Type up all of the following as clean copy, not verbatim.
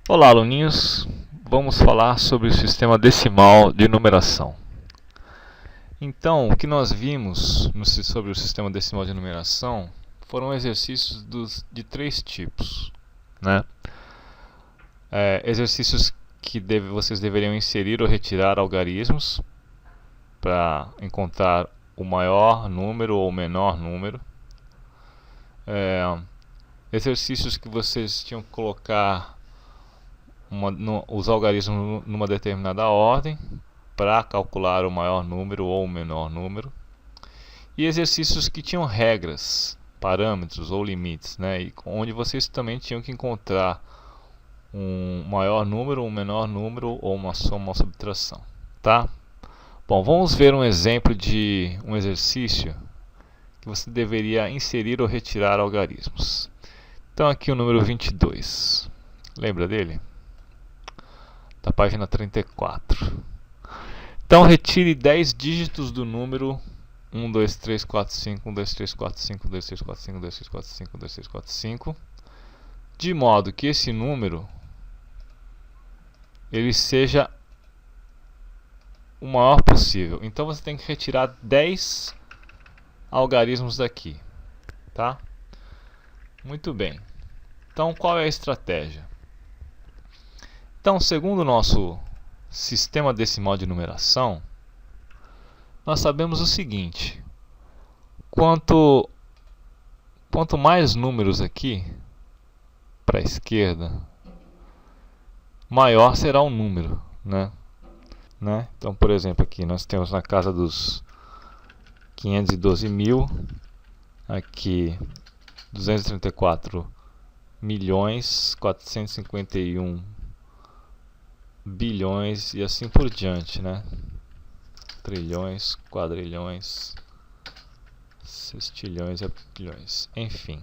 Olá, aluninhos! Vamos falar sobre o sistema decimal de numeração. Então, o que nós vimos sobre o sistema decimal de numeração foram exercícios de três tipos, né? Exercícios que vocês deveriam inserir ou retirar algarismos para encontrar o maior número ou o menor número. Exercícios que vocês tinham que colocar os algarismos numa determinada ordem para calcular o maior número ou o menor número, e exercícios que tinham regras, parâmetros ou limites, né? E onde vocês também tinham que encontrar um maior número, um menor número ou uma soma ou subtração, tá? Bom, vamos ver um exemplo de um exercício que você deveria inserir ou retirar algarismos. Então aqui o número 22, lembra dele? Da página 34. Então retire 10 dígitos do número 1, 2, 3, 4, 5, 1, 2, 3, 4, 5, 1, 2, 3, 4, 5, 1, 2, 3, 4, 5, 1, 2, 3, 4, 5, de modo que esse número ele seja o maior possível. Então você tem que retirar 10 algarismos daqui, tá? Muito bem. Então qual é a estratégia? Então, segundo o nosso sistema decimal de numeração, nós sabemos o seguinte: quanto mais números aqui para a esquerda, maior será o número, né? Então, por exemplo, aqui nós temos na casa dos 512 mil, aqui 234 milhões, 451 bilhões e assim por diante, né? Trilhões, quadrilhões, sextilhões e bilhões, enfim.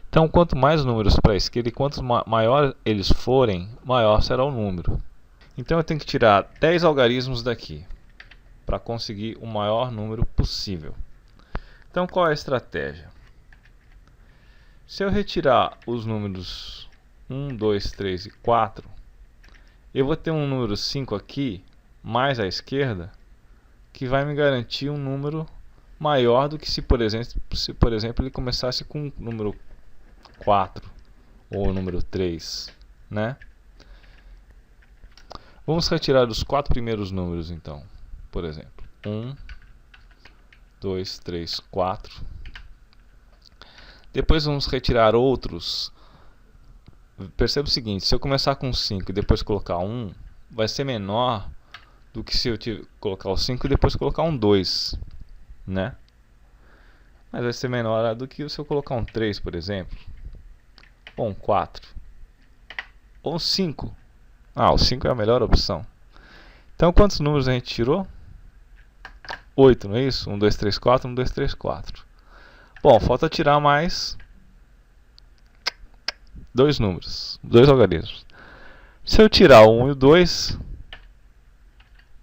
Então, quanto mais números para a esquerda e quanto maior eles forem, maior será o número. Então eu tenho que tirar 10 algarismos daqui para conseguir o maior número possível. Então qual é a estratégia? Se eu retirar os números 1, 2, 3 e 4, eu vou ter um número 5 aqui, mais à esquerda, que vai me garantir um número maior do que se, por exemplo, ele começasse com o número 4 ou o número 3, né? Vamos retirar os 4 primeiros números, então. Por exemplo, 1, 2, 3, 4. Depois vamos retirar outros. Perceba o seguinte: se eu começar com 5 e depois colocar 1, vai ser menor do que se eu colocar o 5 e depois colocar um 2, né? Mas vai ser menor do que se eu colocar um 3, por exemplo, ou um 4, ou um 5. O 5 é a melhor opção. Então, quantos números a gente tirou? 8, não é isso? 1, 2, 3, 4, 1, 2, 3, 4. Bom, falta tirar mais 2 números, 2 algarismos. Se eu tirar o 1 e o 2,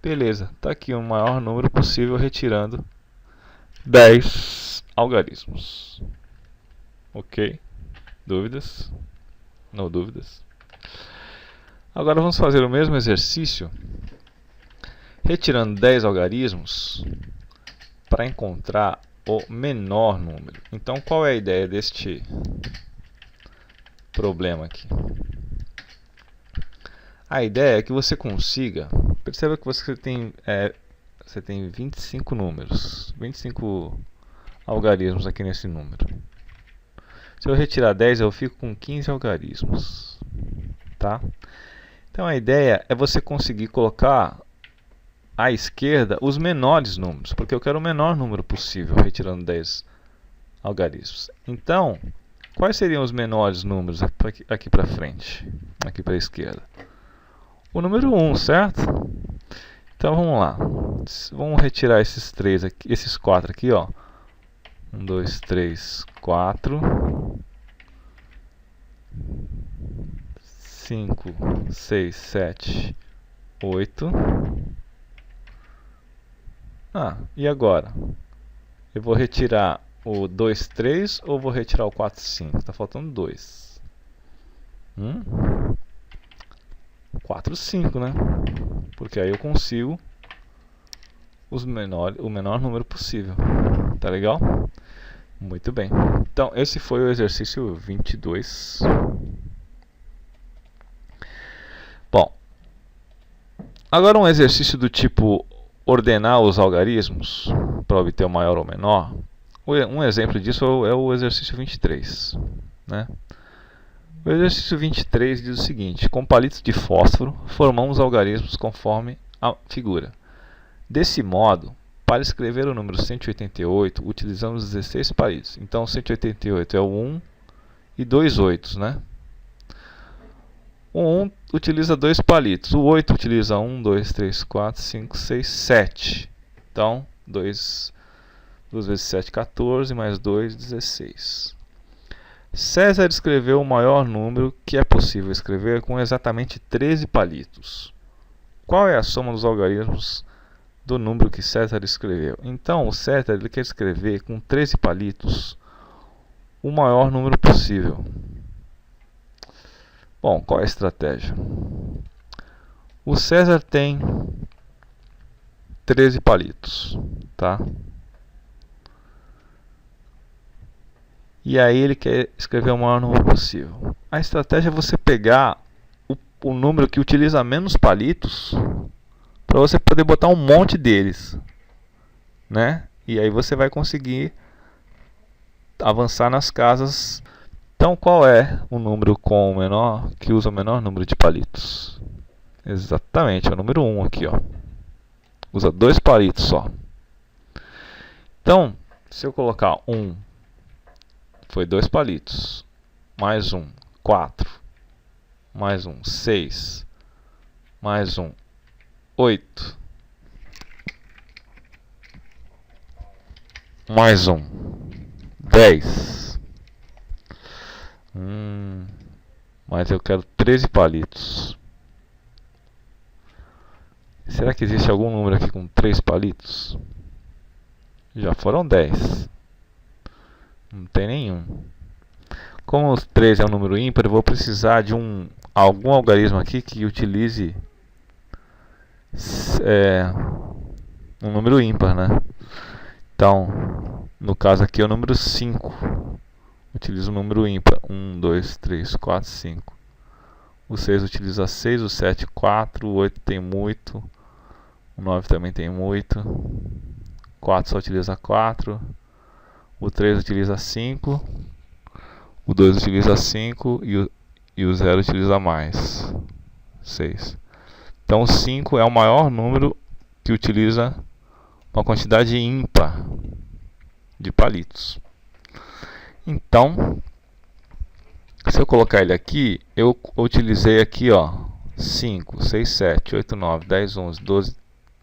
beleza, está aqui o maior número possível retirando 10 algarismos. Ok? Dúvidas? Não dúvidas? Agora vamos fazer o mesmo exercício retirando 10 algarismos para encontrar o menor número. Então qual é a ideia deste problema aqui? A ideia é que você consiga, perceba que você tem 25 números, 25 algarismos aqui nesse número. Se eu retirar 10, eu fico com 15 algarismos, tá? Então a ideia é você conseguir colocar à esquerda os menores números, porque eu quero o menor número possível, retirando 10 algarismos. Então, quais seriam os menores números aqui para frente, aqui para a esquerda? O número 1, certo? Então vamos lá. Vamos retirar esses 3 aqui, esses 4 aqui, ó. 1, 2, 3, 4. 5, 6, 7, 8. E agora? Eu vou retirar o 2, 3 ou vou retirar o 4, 5? Está faltando 2. 4, 5, né? Porque aí eu consigo o menor número possível. Tá legal? Muito bem. Então, esse foi o exercício 22. Bom, agora um exercício do tipo ordenar os algarismos para obter o maior ou menor. Um exemplo disso é o exercício 23, né? O exercício 23 diz o seguinte: com palitos de fósforo, formamos algarismos conforme a figura. Desse modo, para escrever o número 188, utilizamos 16 palitos. Então, 188 é o 1 e 2 oitos, né? O 1 utiliza 2 palitos. O 8 utiliza 1, 2, 3, 4, 5, 6, 7. Então, 2 vezes 7, 14, mais 2, 16. César escreveu o maior número que é possível escrever com exatamente 13 palitos. Qual é a soma dos algarismos do número que César escreveu? Então, o César ele quer escrever com 13 palitos o maior número possível. Bom, qual é a estratégia? O César tem 13 palitos, tá? E aí ele quer escrever o maior número possível. A estratégia é você pegar o número que utiliza menos palitos para você poder botar um monte deles, né? E aí você vai conseguir avançar nas casas. Então, qual é o número com o menor que usa o menor número de palitos? Exatamente, é o número 1 aqui, ó. Usa 2 palitos só. Então, se eu colocar 1, foi 2 palitos, mais 1, 4, mais 1, 6, mais 1, 8, mais 1, 10. Mas eu quero 13 palitos. Será que existe algum número aqui com 3 palitos? Já foram 10. Não tem nenhum. Como os 13 é um número ímpar, eu vou precisar de algum algarismo aqui que utilize um número ímpar, né? Então, no caso aqui é o número 5. Utiliza o número ímpar. 1, 2, 3, 4, 5. O 6 utiliza 6, o 7, 4, o 8 tem muito, o 9 também tem muito, 4 só utiliza 4, o 3 utiliza 5, o 2 utiliza 5 e o 0 utiliza mais, 6. Então, o 5 é o maior número que utiliza uma quantidade ímpar de palitos. Então, se eu colocar ele aqui, eu utilizei aqui, ó, 5, 6, 7, 8, 9, 10, 11, 12.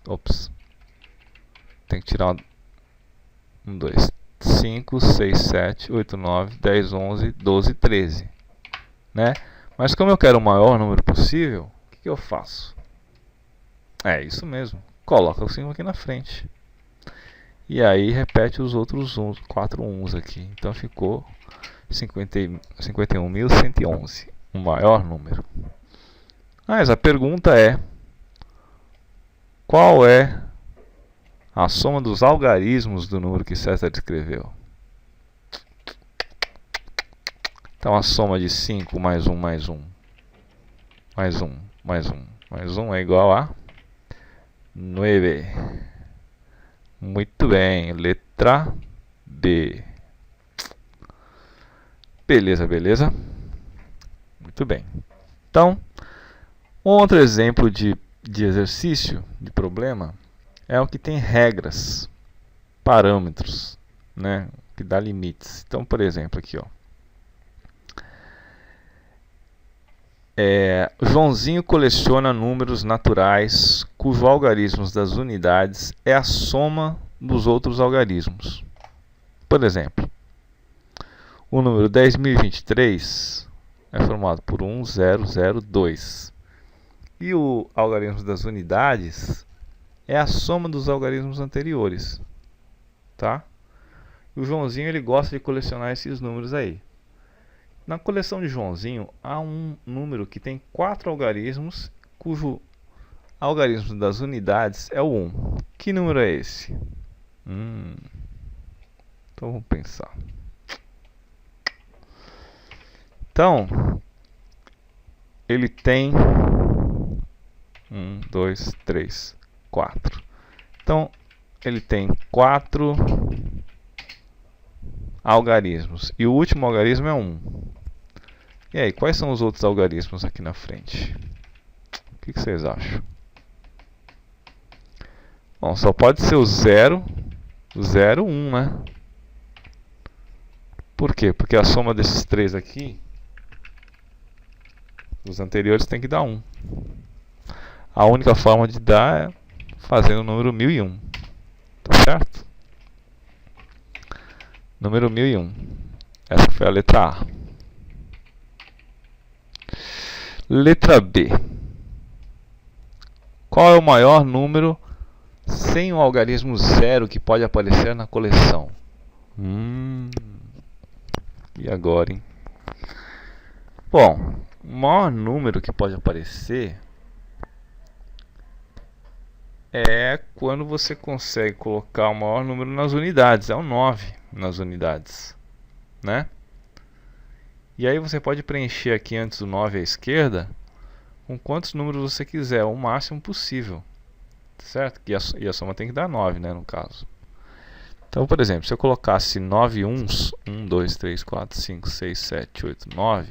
Ops. Tem que tirar 1, 2, 5, 6, 7, 8, 9, 10, 11, 12, 13. Né? Mas como eu quero o maior número possível, o que eu faço? É isso mesmo. Coloca o 5 aqui na frente. E aí repete os outros 4 uns aqui. Então ficou 51.111, o maior número. Mas a pergunta é: qual é a soma dos algarismos do número que César escreveu? Então a soma de 5 mais 1 mais 1 mais 1 mais 1 mais 1 é igual a 9. Muito bem, letra B. Beleza, beleza? Muito bem. Então, outro exemplo de exercício, de problema, é o que tem regras, parâmetros, né, que dá limites. Então, por exemplo, aqui, ó. Joãozinho coleciona números naturais cujo algarismo das unidades é a soma dos outros algarismos. Por exemplo, o número 10.023 é formado por 1, 0, 0, 2. E o algarismo das unidades é a soma dos algarismos anteriores. Tá? O Joãozinho ele gosta de colecionar esses números aí. Na coleção de Joãozinho há um número que tem 4 algarismos cujo algarismo das unidades é o 1. Que número é esse? Então vamos pensar. Então, ele tem 1, 2, 3, 4. Então, ele tem 4 algarismos. E o último algarismo é 1. E aí, quais são os outros algarismos aqui na frente? O que vocês acham? Bom, só pode ser o 0, 0, 1, né? Por quê? Porque a soma desses três aqui, os anteriores, tem que dar 1. A única forma de dar é fazendo o número 1001. Tá certo? Número 1001. Essa foi a letra A. Letra B. Qual é o maior número sem o algarismo 0 que pode aparecer na coleção? E agora, hein? Bom, o maior número que pode aparecer é quando você consegue colocar o maior número nas unidades. É o 9 nas unidades, né? E aí você pode preencher aqui antes do 9 à esquerda com quantos números você quiser, o máximo possível, certo? E a soma tem que dar 9, né, no caso. Então, por exemplo, se eu colocasse 9 uns, 1, 2, 3, 4, 5, 6, 7, 8, 9,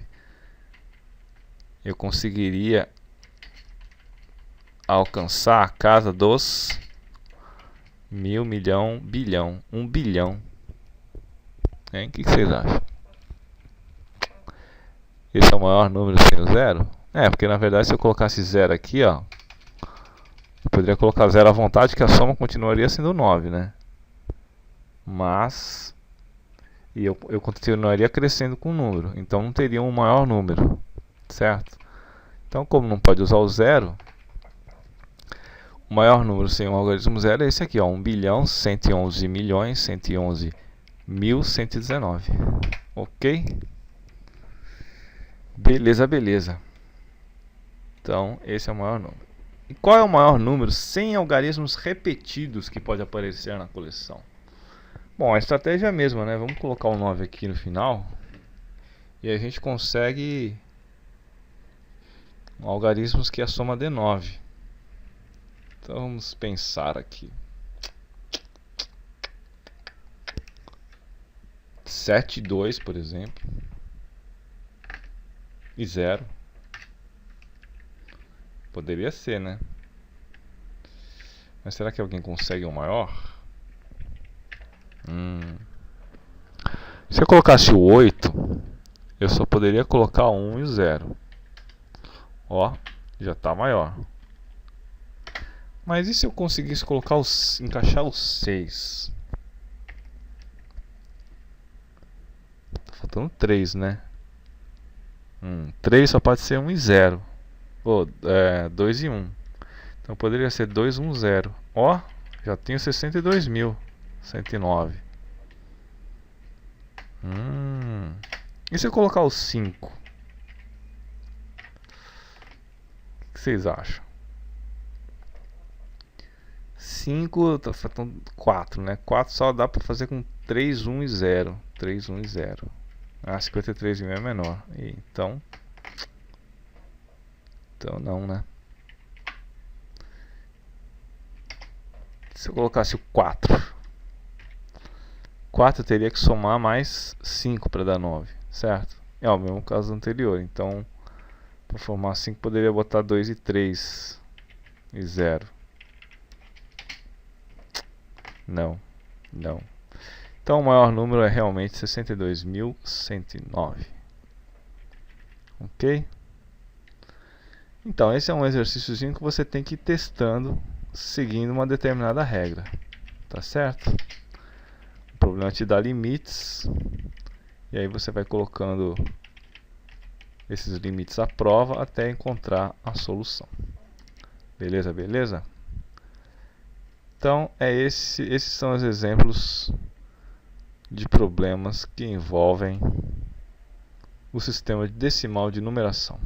eu conseguiria alcançar a casa dos 1000, milhão, bilhão, 1 bilhão. Hein? O que vocês acham? Esse é o maior número sem o 0? É, porque na verdade se eu colocasse 0 aqui, ó, eu poderia colocar 0 à vontade que a soma continuaria sendo 9, né? Mas eu continuaria crescendo com o número, então não teria um maior número, certo? Então, como não pode usar o 0, o maior número sem o algarismo 0 é esse aqui, ó, 1 bilhão, 111 milhões, 111 mil, 119. Ok? Beleza, beleza. Então, esse é o maior número. E qual é o maior número sem algarismos repetidos que pode aparecer na coleção? Bom, a estratégia é a mesma, né? Vamos colocar o 9 aqui no final e a gente consegue algarismos que a soma dê 9. Então vamos pensar aqui. 7, 2, por exemplo. E 0. Poderia ser, né? Mas será que alguém consegue um maior? Se eu colocasse o 8, eu só poderia colocar o 1 e o 0. Ó, já está maior. Mas e se eu conseguisse colocar encaixar o 6? Tá faltando 3, né? 3 só pode ser 1 e 0. Ou 2 e 1. Então poderia ser 2, 1, 0. Ó, já tenho 62.109. E se eu colocar o 5? O que vocês acham? 5, tá faltando 4, né? 4 só dá pra fazer com 3, 1 e 0. 3, 1 e 0. 53 mil é menor. Então não, né? Se eu colocasse o 4, 4 teria que somar mais 5 para dar 9, certo? É o mesmo caso anterior. Então, para formar 5, poderia botar 2 e 3 e 0. Não. Então, o maior número é realmente 62.109. Ok? Então, esse é um exercíciozinho que você tem que ir testando seguindo uma determinada regra. Tá certo? O problema te dá limites. E aí você vai colocando esses limites à prova até encontrar a solução. Beleza, beleza? Então, esses são os exemplos de problemas que envolvem o sistema decimal de numeração.